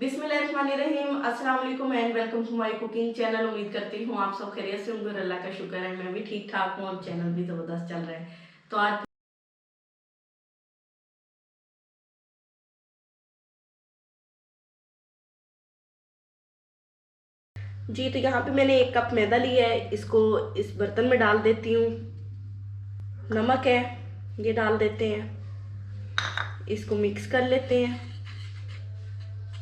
बिस्मिल्लाहिर्रहमानिर्रहीम, अस्सलाम वालेकुम and welcome to my cooking channel. उम्मीद करती हूँ आप सब खैरियत से होंगे और अल्लाह का शुक्र है मैं भी ठीक ठाक हूँ और चैनल भी ज़बरदस्त चल रहा है। तो आज जी तो यहाँ पे मैंने 1 कप मैदा लिया है, इसको इस बर्तन में डाल देती हूँ। नमक है, ये डाल देते हैं, इसको मिक्स कर लेते हैं।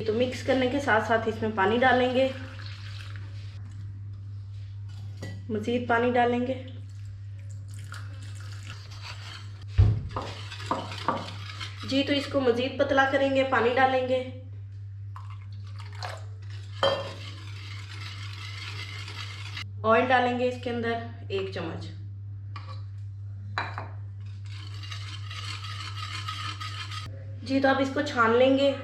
तो मिक्स करने के साथ साथ इसमें पानी डालेंगे, मज़ीद पानी डालेंगे। जी तो इसको मज़ीद पतला करेंगे, पानी डालेंगे। ऑयल डालेंगे इसके अंदर 1 चम्मच। जी तो अब इसको छान लेंगे।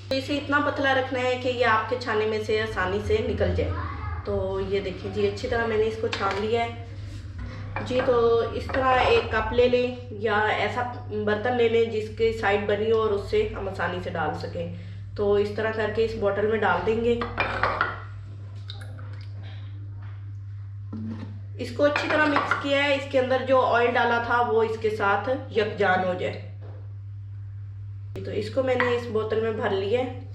तो इसे इतना पतला रखना है कि ये आपके छाने में से आसानी से निकल जाए। तो ये देखिए जी, अच्छी तरह मैंने इसको छान लिया है। जी तो इस तरह 1 कप ले लें या ऐसा बर्तन ले लें जिसकी साइड बनी हो और उससे हम आसानी से डाल सकें। तो इस तरह करके इस बोतल में डाल देंगे। इसको अच्छी तरह मिक्स किया है, इसके अंदर जो ऑयल डाला था वो इसके साथ यकजान हो जाए। तो इसको मैंने इस बोतल में भर लिया है,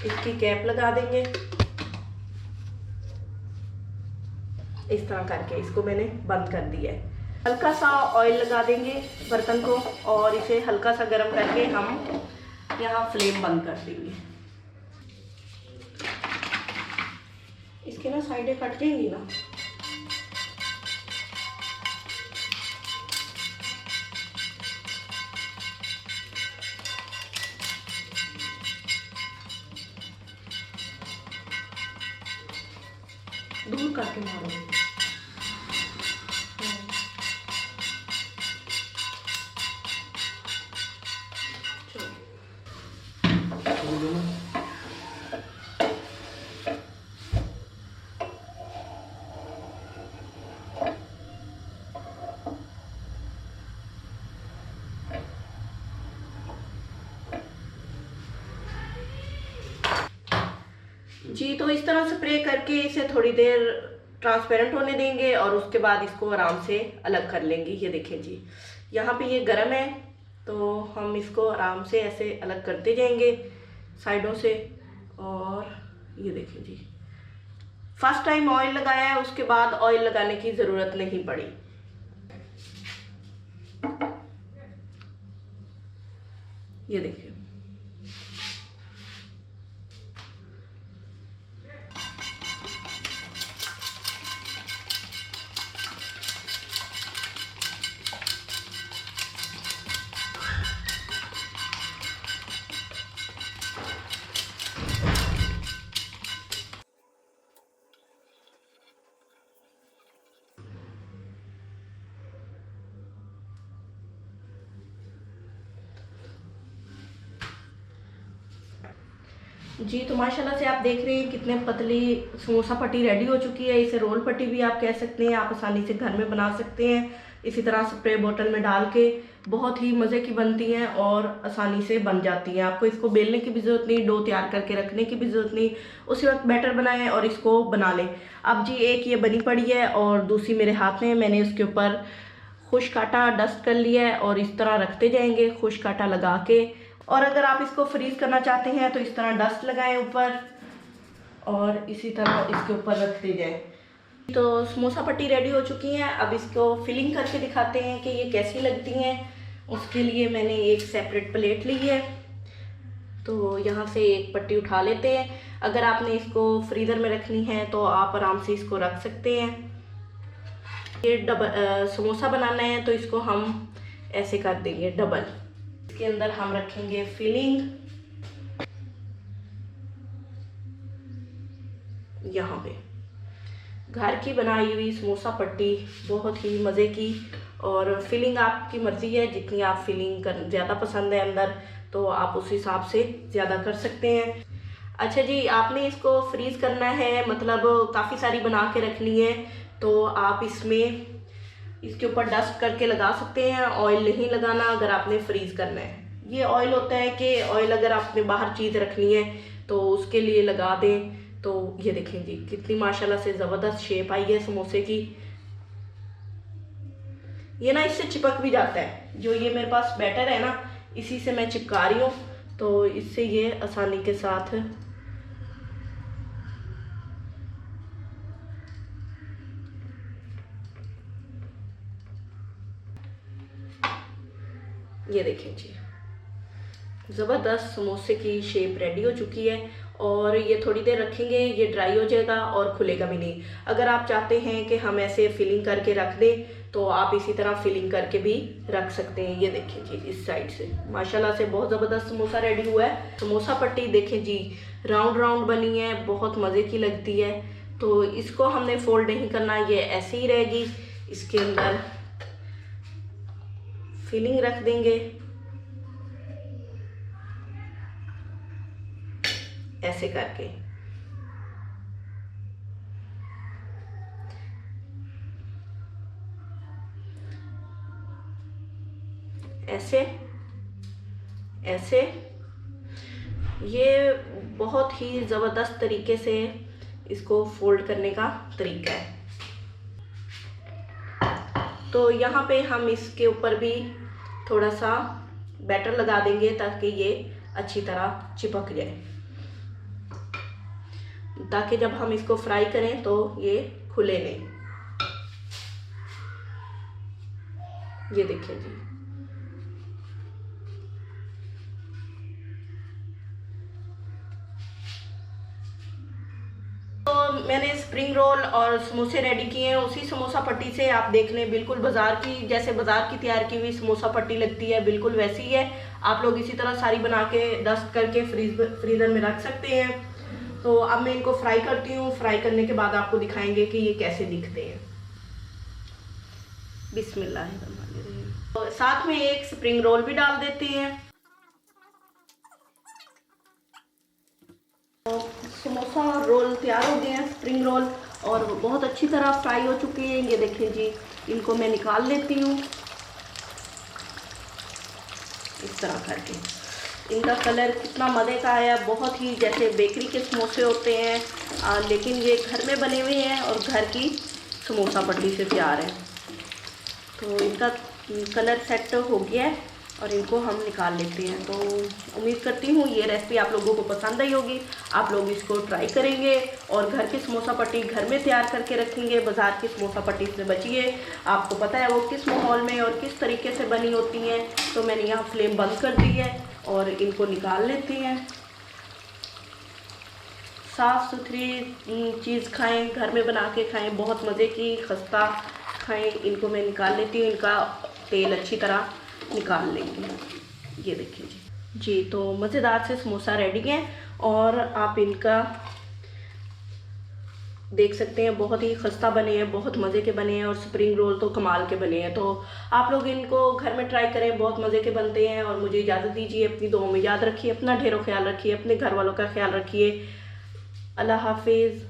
इसकी कैप लगा देंगे। इस तरह करके इसको मैंने बंद कर दिया है। हल्का सा ऑयल लगा देंगे बर्तन को और इसे हल्का सा गर्म करके हम यहाँ फ्लेम बंद कर देंगे। इसके ना साइडें कट जाएंगी ना। दूर करके मारो। जी तो इस तरह स्प्रे करके इसे थोड़ी देर ट्रांसपेरेंट होने देंगे और उसके बाद इसको आराम से अलग कर लेंगे। ये देखें जी, यहाँ पे ये गर्म है तो हम इसको आराम से ऐसे अलग करते जाएंगे साइडों से। और ये देखें जी, फर्स्ट टाइम ऑयल लगाया है, उसके बाद ऑयल लगाने की ज़रूरत नहीं पड़ी। ये देखिए, जी तो माशाल्लाह से आप देख रहे हैं कितने पतली समोसा पट्टी रेडी हो चुकी है। इसे रोल पट्टी भी आप कह सकते हैं, आप आसानी से घर में बना सकते हैं। इसी तरह स्प्रे बोतल में डाल के बहुत ही मज़े की बनती हैं और आसानी से बन जाती हैं। आपको इसको बेलने की भी ज़रूरत नहीं, डो तैयार करके रखने की भी ज़रूरत नहीं। उसी वक्त बैटर बनाएं और इसको बना लें। अब जी एक ये बनी पड़ी है और दूसरी मेरे हाथ में, मैंने उसके ऊपर खुश्क आटा डस्ट कर लिया है और इस तरह रखते जाएंगे खुश्क आटा लगा के। और अगर आप इसको फ्रीज करना चाहते हैं तो इस तरह डस्ट लगाएं ऊपर और इसी तरह इसके ऊपर रखते जाएं। तो समोसा पट्टी रेडी हो चुकी हैं। अब इसको फिलिंग करके दिखाते हैं कि ये कैसी लगती हैं। उसके लिए मैंने एक सेपरेट प्लेट ली है, तो यहाँ से एक पट्टी उठा लेते हैं। अगर आपने इसको फ्रीज़र में रखनी है तो आप आराम से इसको रख सकते हैं। ये डबल समोसा बनाना है तो इसको हम ऐसे कर देंगे डबल। इसके अंदर हम रखेंगे फिलिंग, यहाँ पे घर की बनाई हुई समोसा पट्टी बहुत ही मज़े की। और फिलिंग आपकी मर्ज़ी है, जितनी आप फिलिंग कर ज़्यादा पसंद है अंदर तो आप उस हिसाब से ज़्यादा कर सकते हैं। अच्छा जी, आपने इसको फ्रीज़ करना है, मतलब काफ़ी सारी बना के रखनी है तो आप इसमें इसके ऊपर डस्ट करके लगा सकते हैं, ऑयल नहीं लगाना अगर आपने फ्रीज़ करना है। ये ऑयल होता है कि ऑयल अगर आपने बाहर चीज़ रखनी है तो उसके लिए लगा दें। तो ये देखें जी कितनी माशाल्लाह से ज़बरदस्त शेप आई है समोसे की। ये ना इससे चिपक भी जाता है, जो ये मेरे पास बैटर है ना इसी से मैं चिपका रही हूँ, तो इससे ये आसानी के साथ ये देखें जी ज़बरदस्त समोसे की शेप रेडी हो चुकी है। और ये थोड़ी देर रखेंगे, ये ड्राई हो जाएगा और खुलेगा भी नहीं। अगर आप चाहते हैं कि हम ऐसे फिलिंग करके रख दें तो आप इसी तरह फिलिंग करके भी रख सकते हैं। ये देखें जी इस साइड से माशाल्लाह से बहुत ज़बरदस्त समोसा रेडी हुआ है। समोसा पट्टी देखें जी राउंड राउंड बनी है, बहुत मज़े की लगती है। तो इसको हमने फोल्ड नहीं करना, ये ऐसे ही रहेगी। इसके अंदर फिलिंग रख देंगे ऐसे करके। ऐसे ऐसे ये बहुत ही ज़बरदस्त तरीके से इसको फोल्ड करने का तरीका है। तो यहाँ पे हम इसके ऊपर भी थोड़ा सा बैटर लगा देंगे ताकि ये अच्छी तरह चिपक जाए, ताकि जब हम इसको फ्राई करें तो ये खुले नहीं। ये देखिए जी तो मैंने स्प्रिंग रोल और समोसे रेडी किए हैं उसी समोसा पट्टी से। आप देख लें बिल्कुल बाजार की, जैसे बाजार की तैयार की हुई समोसा पट्टी लगती है बिल्कुल वैसी ही है। आप लोग इसी तरह सारी बना के डस्ट करके फ्रीज़र में रख सकते हैं। तो अब मैं इनको फ्राई करती हूँ, फ्राई करने के बाद आपको दिखाएंगे कि ये कैसे दिखते हैं। बिस्मिल्लाहिर्रहमानिर्रहीम। तो साथ में एक स्प्रिंग रोल भी डाल देते हैं। तो समोसा रोल तैयार हो गए हैं, स्प्रिंग रोल, और बहुत अच्छी तरह फ्राई हो चुके हैं। ये देखिए जी इनको मैं निकाल लेती हूँ इस तरह करके। इनका कलर कितना मज़े का आया, बहुत ही जैसे बेकरी के समोसे होते हैं, लेकिन ये घर में बने हुए हैं और घर की समोसा पट्टी से तैयार है। तो इनका कलर सेट हो गया है और इनको हम निकाल लेते हैं। तो उम्मीद करती हूँ ये रेसिपी आप लोगों को पसंद आई होगी। आप लोग इसको ट्राई करेंगे और घर की समोसा पट्टी घर में तैयार करके रखेंगे। बाज़ार की समोसा पट्टी से बचिए, आपको पता है वो किस माहौल में और किस तरीके से बनी होती हैं। तो मैंने यहाँ फ्लेम बंद कर दी है और इनको निकाल लेते हैं। साफ़ सुथरी चीज़ खाएँ, घर में बना के खाएँ, बहुत मज़े की खस्ता खाएँ। इनको मैं निकाल लेती हूँ, इनका तेल अच्छी तरह निकाल लेंगे। ये देखिए जी तो मज़ेदार से समोसा रेडी हैं और आप इनका देख सकते हैं बहुत ही खस्ता बने हैं, बहुत मज़े के बने हैं और स्प्रिंग रोल तो कमाल के बने हैं। तो आप लोग इनको घर में ट्राई करें, बहुत मज़े के बनते हैं। और मुझे इजाज़त दीजिए, अपनी दुआओं में याद रखिए, अपना ढेरों ख्याल रखिए, अपने घर वालों का ख्याल रखिए। अल्लाह हाफिज़।